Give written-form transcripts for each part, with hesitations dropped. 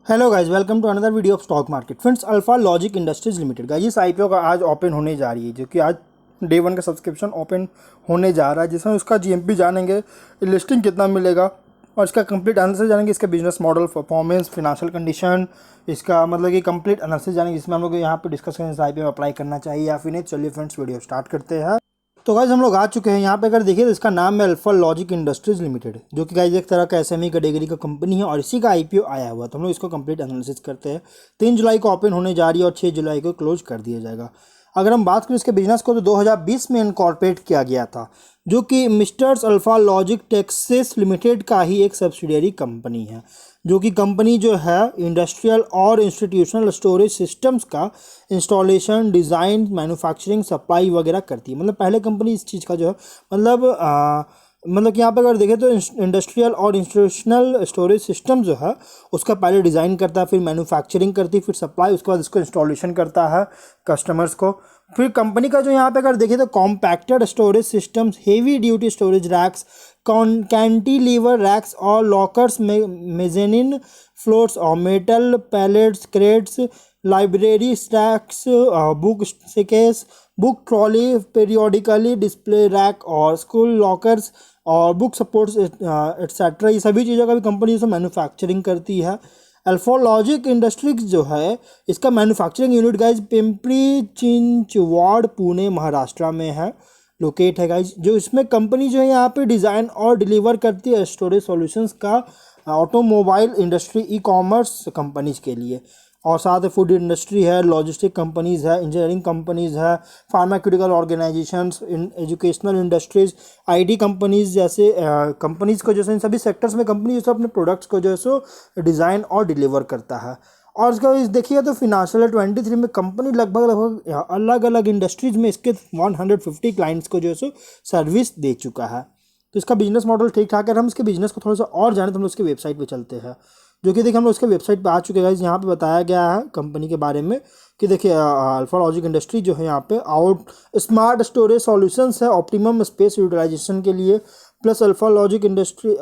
Hello guys, welcome to another video of stock market. Friends, Alpha Logic Industries Limited guys, इस IPO का आज open होने जा रही है, जो कि आज डे वन का सब्सक्रिप्शन ओपन होने जा रहा है, जिसमें उसका जीएमपी जानेंगे, लिस्टिंग कितना मिलेगा और इसका कंप्लीट एनालिसिस जानेंगे, इसका business model, performance, financial condition, इसका मतलब कि कंप्लीट एनालिसिस जानेंगे, जिसमें हम लोग यहाँ पे डिस्कस करेंगे इस आईपीओ में अप्लाई करना चाहिए या फिर नहीं। चलिए फ्रेंड्स, वीडियो स्टार्ट करते हैं। तो गाइज हम लोग आ चुके हैं यहाँ पे। अगर देखिए तो इसका नाम है अल्फा लॉजिक इंडस्ट्रीज लिमिटेड, जो कि गाइज एक तरह का एसएमई कैटेगरी का कंपनी है और इसी का आईपीओ आया हुआ है। तो हम लोग इसको कंप्लीट एनालिसिस करते हैं। 3 जुलाई को ओपन होने जा रही है और 6 जुलाई को क्लोज कर दिया जाएगा। अगर हम बात करें इसके बिजनेस को, तो 2020 में इनकॉर्पोरेट किया गया था, जो कि misters alpha logic Texas limited का ही एक सब्सिडियरी कंपनी है, जो कि कंपनी जो है इंडस्ट्रियल और इंस्टीट्यूशनल स्टोरेज सिस्टम्स का इंस्टॉलेशन, डिज़ाइन, मैन्युफैक्चरिंग, सप्लाई वगैरह करती है। मतलब पहले कंपनी इस चीज़ का जो है मतलब कि यहाँ पे अगर देखें तो इंडस्ट्रियल और इंस्टीट्यूशनल स्टोरेज सिस्टम जो है उसका पहले डिज़ाइन करता है, फिर मैन्युफैक्चरिंग करती है, फिर सप्लाई, उसके बाद इसको इंस्टॉलेशन करता है कस्टमर्स को। फिर कंपनी का जो यहाँ पे अगर देखें तो compacted storage systems, heavy duty storage racks, cantilever racks और लॉकर्स, मेजेनिन फ्लोर्स और metal pallets, crates, library stacks, book case, book trolley, periodically display rack और स्कूल लॉकर्स और बुक सपोर्ट्स एट्सेट्रा, ये सभी चीज़ों का भी कंपनी से मैन्युफैक्चरिंग करती है। अल्फा लॉजिक इंडस्ट्रीज जो है इसका manufacturing unit guys Pimpri Chinchwad, Pune, Maharashtra में है, लोकेट है गाइज। जो इसमें कंपनी जो है यहाँ पे डिज़ाइन और डिलीवर करती है स्टोरेज सॉल्यूशंस का automobile industry, e commerce companies के लिए, और साथ ही फूड इंडस्ट्री है, लॉजिस्टिक कंपनीज़ है, इंजीनियरिंग कंपनीज़ है, pharmaceutical organisations, educational industries, IT companies जैसे कंपनीज़ को जैसे इन सभी सेक्टर्स में कंपनी जो है अपने प्रोडक्ट्स को जो है सो डिज़ाइन और डिलीवर करता है। और इसका देखिए तो फिनेंशियल 23 में कंपनी लगभग अलग अलग इंडस्ट्रीज़ में इसके 150 क्लाइंट्स को जो है सो सर्विस दे चुका है। तो इसका बिजनेस मॉडल ठीक ठाक है। हम इसके बिजनेस को थोड़ा सा और जाने तो हम उसके वेबसाइट पे चलते हैं, जो कि देखिए हम लोग उसके वेबसाइट पे आ चुके हैं। यहाँ पे बताया गया है कंपनी के बारे में कि देखिए अल्फा लॉजिक इंडस्ट्री जो है यहाँ पे आउट स्मार्ट स्टोरेज सॉल्यूशंस है ऑप्टिमम स्पेस यूटिलाइजेशन के लिए, प्लस अल्फा लॉजिक इंडस्ट्री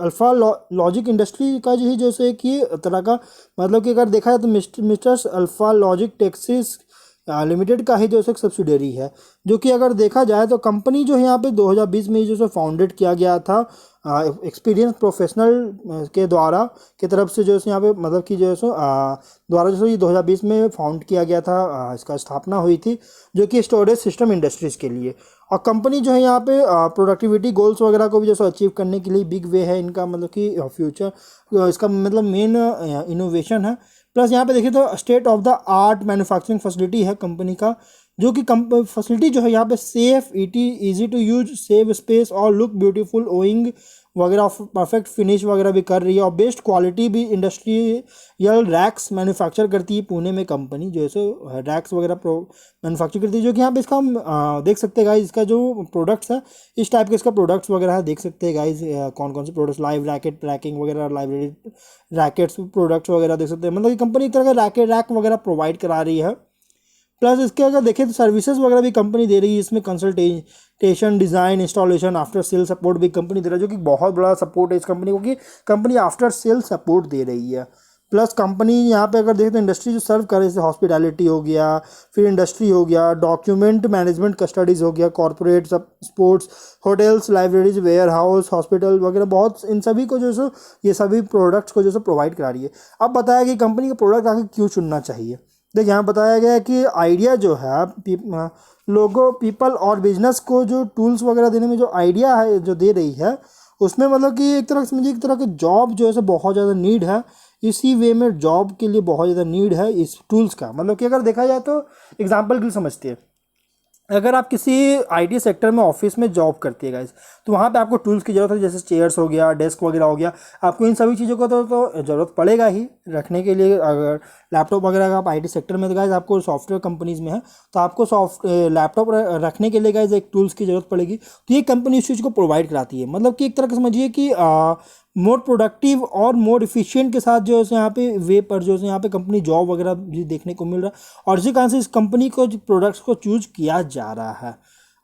का जो है जैसे कि तरह का मतलब कि अगर देखा जाए तो misters alpha logic Texas limited का ही जो है सब्सिडियरी है, जो कि अगर देखा जाए तो कंपनी जो है यहाँ पे 2020 में जो है फाउंडेड किया गया था एक्सपीरियंस प्रोफेशनल के द्वारा की तरफ से, जो है यहाँ पे मतलब कि जो है द्वारा जो ये 2020 में फाउंड किया गया था, इसका स्थापना हुई थी, जो कि स्टोरेज सिस्टम इंडस्ट्रीज़ के लिए। और कंपनी जो है यहाँ पे प्रोडक्टिविटी गोल्स वगैरह को भी जैसे अचीव करने के लिए बिग वे है इनका, मतलब कि फ्यूचर इसका मतलब मेन इनोवेशन है। प्लस यहाँ पे देखिए तो state of the art manufacturing facility है कंपनी का, जो कि फैसिलिटी जो है यहाँ पे safe, easy to use, save space और लुक ब्यूटीफुल ओइंग वगैरह, परफेक्ट फिनिश वगैरह भी कर रही है और बेस्ट क्वालिटी भी इंडस्ट्रियल रैक्स मैन्युफैक्चर करती है। पुणे में कंपनी जो है सो रैक्स वगैरह मैन्युफैक्चर करती है, जो कि यहाँ पे इसका हम देख सकते हैं गाइज, इसका जो प्रोडक्ट्स है इस टाइप के इसका प्रोडक्ट्स वगैरह है, देख सकते हैं गाइज कौन कौन से प्रोडक्ट्स, लाइव रैकेट ट्रैकिंग वगैरह, लाइब्रेरी रैकेट्स प्रोडक्ट्स वगैरह देख सकते हैं। मतलब कि कंपनी एक तरह का रैक वगैरह प्रोवाइड करा रही है। प्लस इसके अगर देखें तो सर्विसेज वगैरह भी कंपनी दे रही है, इसमें consultation, design, installation, after sale support भी कंपनी दे रहा है, जो कि बहुत बड़ा सपोर्ट है इस कंपनी को, कि कंपनी आफ्टर सेल सपोर्ट दे रही है। प्लस कंपनी यहाँ पे अगर देखें तो इंडस्ट्री जो सर्व करे, जैसे हॉस्पिटैलिटी हो गया, फिर इंडस्ट्री हो गया, डॉक्यूमेंट मैनेजमेंट कस्टडीज़ हो गया, कॉर्पोरेट सब, sports, hotels, libraries, warehouse, hospital वगैरह, बहुत इन सभी को जो है ये सभी प्रोडक्ट्स को जो है प्रोवाइड करा रही है। अब बताया कि कंपनी का प्रोडक्ट आगे क्यों चुनना चाहिए। देखिए यहाँ बताया गया है कि आइडिया जो है लोगों, पीपल और बिजनेस को जो टूल्स वगैरह देने में जो आइडिया है जो दे रही है, उसमें मतलब कि एक तरह से समझिए एक तरह के जॉब जो है सो बहुत ज़्यादा नीड है, इसी वे में जॉब के लिए बहुत ज़्यादा नीड है इस टूल्स का। मतलब कि अगर देखा जाए तो एग्जाम्पल के लिए समझते हैं, अगर आप किसी आईटी सेक्टर में ऑफिस में जॉब करती है गाइस, तो वहाँ पे आपको टूल्स की ज़रूरत है, जैसे चेयर्स हो गया, डेस्क वगैरह हो गया, आपको इन सभी चीज़ों को तो ज़रूरत पड़ेगा ही रखने के लिए। अगर लैपटॉप वगैरह का आप आईटी सेक्टर में तो गाइस आपको सॉफ्टवेयर कंपनीज़ में है, तो आपको लैपटॉप रखने के लिए गाइस एक टूल्स की ज़रूरत पड़ेगी, तो ये कंपनी इस चीज़ को प्रोवाइड कराती है। मतलब कि एक तरह का समझिए कि मोर प्रोडक्टिव और मोर इफिशिएंट के साथ जो है यहाँ पे वे पर जो है यहाँ पे कंपनी जॉब वगैरह भी देखने को मिल रहा है, और इसी कारण से इस कंपनी को प्रोडक्ट्स को चूज किया जा रहा है।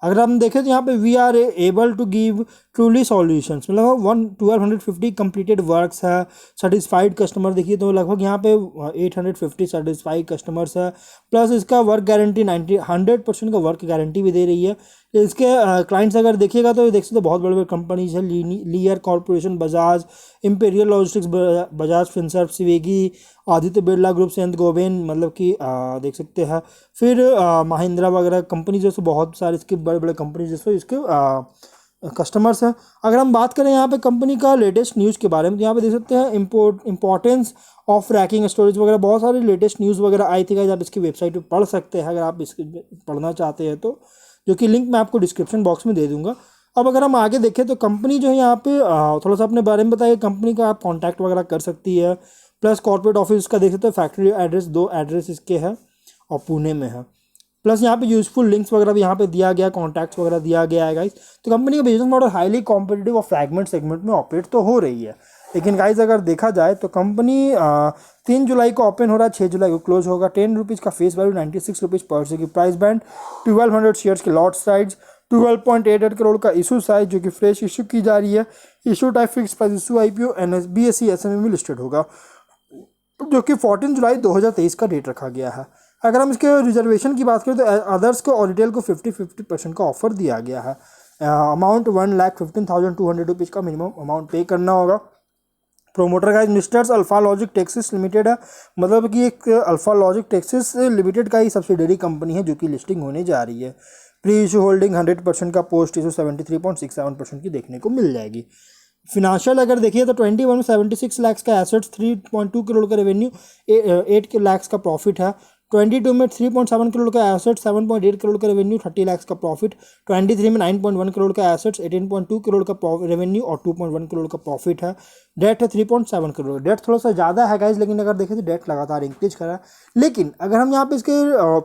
अगर हम देखें तो यहाँ पे we are able to give truly solutions, मतलब 1250 कंप्लीटेड वर्क्स है। सेटिस्फाइड कस्टमर देखिए तो लगभग यहाँ पे 850 सेटिस्फाइड कस्टमर्स है। प्लस इसका वर्क गारंटी 100% का वर्क गारंटी भी दे रही है। इसके क्लाइंट्स अगर देखिएगा तो देख सकते बहुत बड़े बड़े कंपनीज है, Lear corporation, Bajaj, imperial logistics, Bajaj Finserv, Swiggy, Aditya Birla group, Saint Gobain, मतलब कि देख सकते हैं। फिर महिंद्रा वगैरह कंपनी जैसे बहुत सारे इसके बड़े बड़े कंपनी जैसे इसके कस्टमर्स हैं। अगर हम बात करें यहाँ पे कंपनी का लेटेस्ट न्यूज़ के बारे में तो यहाँ पे देख सकते हैं इंपॉर्टेंस ऑफ रैकिंग स्टोरेज वगैरह बहुत सारी लेटेस्ट न्यूज़ वगैरह आई थी। आप इसकी वेबसाइट पे पढ़ सकते हैं अगर आप इसके पढ़ना चाहते हैं तो, जो कि लिंक मैं आपको डिस्क्रिप्शन बॉक्स में दे दूंगा। अब अगर हम आगे देखें तो कंपनी जो है यहाँ पे थोड़ा सा अपने बारे में बताइए। कंपनी का आप कॉन्टैक्ट वगैरह कर सकती है। प्लस कॉर्पोरेट ऑफिस का देख सकते हैं, फैक्ट्री एड्रेस 2 एड्रेस इसके हैं और पुणे में है। प्लस यहाँ पे यूजफुल लिंक्स वगैरह भी यहाँ पे दिया गया, कॉन्टैक्ट्स वगैरह दिया गया है गाइस। तो कंपनी का बिजनेस मॉडल हाईली कॉम्पिटिटिव और फ्रैगमेंट सेगमेंट में ऑपरेट तो हो रही है, लेकिन गाइस अगर देखा जाए तो कंपनी 3 जुलाई को ओपन हो रहा है, 6 जुलाई को क्लोज होगा। 10 रुपीज़ का फेस वैल्यू, 96 रुपीज़ पर शेयर की प्राइस बैंड, 1200 शेयर्स के लॉट साइज, 12.88 करोड़ का इशू साइज जो कि फ्रेश इशू की जा रही है। Issue type fix price issue IPO BSE SME में लिस्टेड होगा, जो कि 14 जुलाई 2023 का डेट रखा गया है। अगर हम इसके रिजर्वेशन की बात करें तो अदर्स को और रिटेल को 50% का ऑफर दिया गया है। अमाउंट 1,15,200 रुपीज़ का मिनिमम अमाउंट पे करना होगा। प्रोमोटर का misters alpha logic Texas limited है, मतलब कि एक अल्फा लॉजिक टेक्सिस लिमिटेड का ही सब्सिडरी कंपनी है जो कि लिस्टिंग होने जा रही है। प्री इशू होल्डिंग 100% का, पोस्ट इशू 73.67% की देखने को मिल जाएगी। फिनेंशियल अगर देखिए तो 21 में 76 लाख का एसेट्स, 3.2 करोड़ का रेवेन्यू, 8 लाख का प्रॉफिट है। 22 में 3.7 करोड़ का एसेट, 7.8 करोड़ का रेवेन्यू, 30 लाख का प्रॉफिट। 23 में 9.1 करोड़ का एसेट्स, 18.2 करोड़ का रेवेन्यू और 2.1 करोड़ का प्रॉफिट है। डेट है 3.7 करोड़। डेट थोड़ा सा ज़्यादा है गाइज, लेकिन अगर देखें तो डेट लगातार इंक्रीज कर रहा है। लेकिन अगर हम यहाँ पे इसके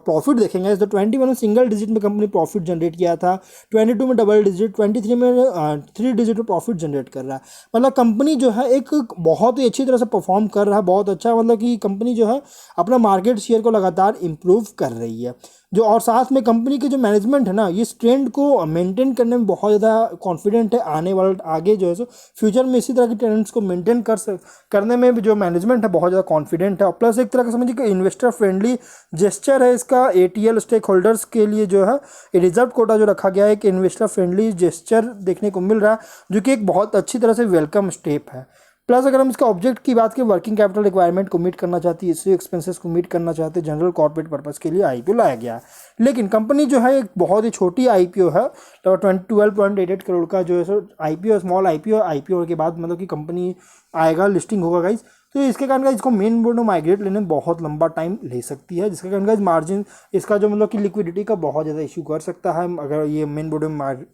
प्रॉफिट देखेंगे तो 21 में सिंगल डिजिट में कंपनी प्रॉफिट जनरेट किया था, 22 में डबल डिजिट, 23 में 3 डिजिट में प्रॉफिट जनरेट कर रहा है। मतलब कंपनी जो है एक बहुत ही अच्छी तरह से परफॉर्म कर रहा है, बहुत अच्छा, मतलब कि कंपनी जो है अपना मार्केट शेयर को लगातार इम्प्रूव कर रही है। जो और साथ में कंपनी की जो मैनेजमेंट है ना, ये इस ट्रेंड को मेंटेन करने में बहुत ज़्यादा कॉन्फिडेंट है। आने वाला आगे जो है सो फ्यूचर में इसी तरह की ट्रेंड्स को मेंटेन करने में भी जो मैनेजमेंट है बहुत ज़्यादा कॉन्फिडेंट है। और प्लस एक तरह का समझिए कि इन्वेस्टर फ्रेंडली जेस्चर है इसका। ATL स्टेक होल्डर्स के लिए जो है रिजर्व कोटा जो रखा गया है, एक इन्वेस्टर फ्रेंडली जेस्चर देखने को मिल रहा है, जो कि एक बहुत अच्छी तरह से वेलकम स्टेप है। प्लस अगर हम इसका ऑब्जेक्ट की बात करें, वर्किंग कैपिटल रिक्वायरमेंट को मीट करना चाहती है, इसी एक्सपेंसेस को मीट करना चाहते हैं, जनरल कॉर्पोरेट पर्पस के लिए IPO लाया गया है। लेकिन कंपनी जो है एक बहुत ही छोटी IPO है, तो 12.88 करोड़ का जो है सो IPO, स्मॉल IPO के बाद मतलब कि कंपनी आएगा, लिस्टिंग होगा गाइज। तो इसके कारण इसको मेन बोर्ड में माइग्रेट लेने में बहुत लंबा टाइम ले सकती है, जिसके कारण गाइज मार्जिन इसका जो मतलब कि लिक्विडिटी का बहुत ज़्यादा इशू कर सकता है अगर ये मेन बोर्ड में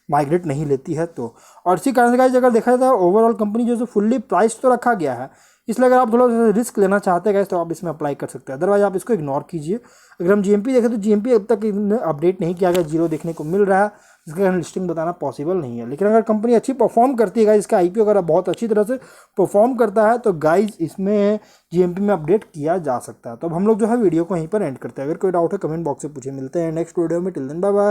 माइग्रेट नहीं लेती है तो। और इसी कारण से गाइस अगर देखा जाए ओवरऑल कंपनी जो है फुल्ली प्राइस तो रखा गया है, इसलिए अगर आप थोड़ा सा रिस्क लेना चाहते हैं गाइस तो आप इसमें अप्लाई कर सकते हैं, अदरवाइज आप इसको इग्नोर कीजिए। अगर हम GMP देखें तो GMP अब तक अपडेट नहीं किया गया, 0 देखने को मिल रहा है, जिसके कारण लिस्टिंग बताना पॉसिबल नहीं है। लेकिन अगर कंपनी अच्छी परफॉर्म करती है गाइस, इसका IPO अगर बहुत अच्छी तरह से परफॉर्म करता है तो गाइस इसमें GMP में अपडेट किया जा सकता है। तो अब हम लोग जो है वीडियो को यहीं पर एंड करते हैं। अगर कोई डाउट है कमेंट बॉक्स से पूछिए। मिलते हैं नेक्स्ट वीडियो में, टिल देन बाय बाय।